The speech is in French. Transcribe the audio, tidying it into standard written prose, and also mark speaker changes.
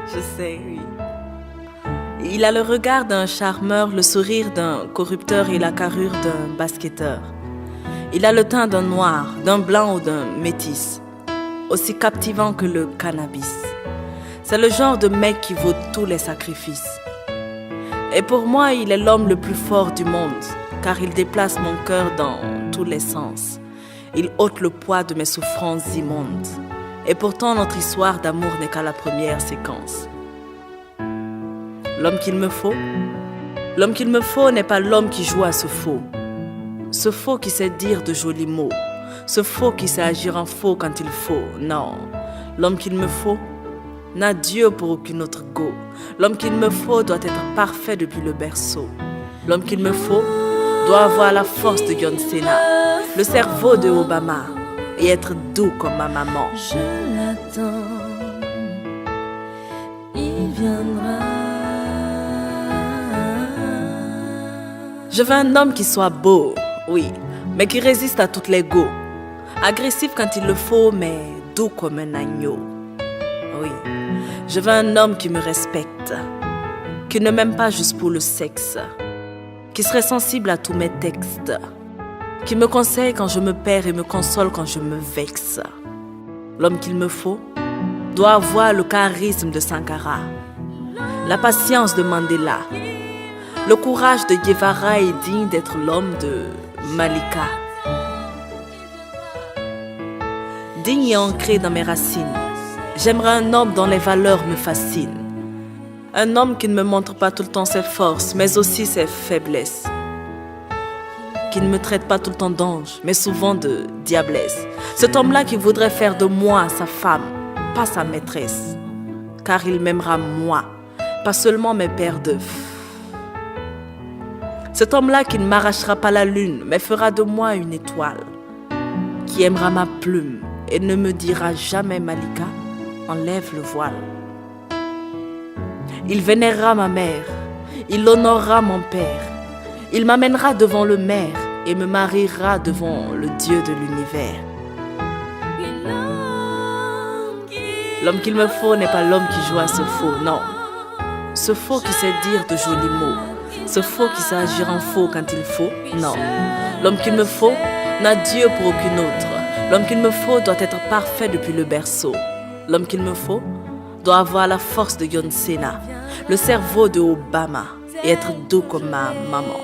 Speaker 1: Je sais, oui. Il a le regard d'un charmeur, le sourire d'un corrupteur et la carrure d'un basketteur. Il a le teint d'un noir, d'un blanc ou d'un métis, aussi captivant que le cannabis. C'est le genre de mec qui vaut tous les sacrifices. Et pour moi, il est l'homme le plus fort du monde, car il déplace mon cœur dans tous les sens. Il ôte le poids de mes souffrances immondes. Et pourtant, notre histoire d'amour n'est qu'à la première séquence. L'homme qu'il me faut n'est pas l'homme qui joue à ce faux. Ce faux qui sait dire de jolis mots. Ce faux qui sait agir en faux quand il faut. Non, l'homme qu'il me faut n'a Dieu pour aucune autre go. L'homme qu'il me faut doit être parfait depuis le berceau. L'homme qu'il me faut doit avoir la force de John Cena, le cerveau de Obama et être doux comme ma maman.
Speaker 2: Je l'attends, il viendra.
Speaker 1: Je veux un homme qui soit beau, oui, mais qui résiste à toutes les go. Agressif quand il le faut, mais doux comme un agneau. Oui, je veux un homme qui me respecte, qui ne m'aime pas juste pour le sexe, qui serait sensible à tous mes textes, qui me conseille quand je me perds et me console quand je me vexe. L'homme qu'il me faut doit avoir le charisme de Sankara, la patience de Mandela, le courage de Guevara et digne d'être l'homme de Malika. Digne et ancré dans mes racines, j'aimerais un homme dont les valeurs me fascinent. Un homme qui ne me montre pas tout le temps ses forces, mais aussi ses faiblesses. Qui ne me traite pas tout le temps d'ange, mais souvent de diablesse. Cet homme-là qui voudrait faire de moi sa femme, pas sa maîtresse. Car il m'aimera moi, pas seulement mes paires d'œufs. Cet homme-là qui ne m'arrachera pas la lune, mais fera de moi une étoile. Qui aimera ma plume et ne me dira jamais Malika, enlève le voile. Il vénérera ma mère, il honorera mon père, il m'amènera devant le maire et me mariera devant le Dieu de l'univers. L'homme qu'il me faut n'est pas l'homme qui joue à ce faux, non. Ce faux qui sait dire de jolis mots, ce faux qui sait agir en faux quand il faut, non. L'homme qu'il me faut n'a Dieu pour aucune autre. L'homme qu'il me faut doit être parfait depuis le berceau. L'homme qu'il me faut doit avoir la force de John Cena, le cerveau de Obama et être doux comme ma maman.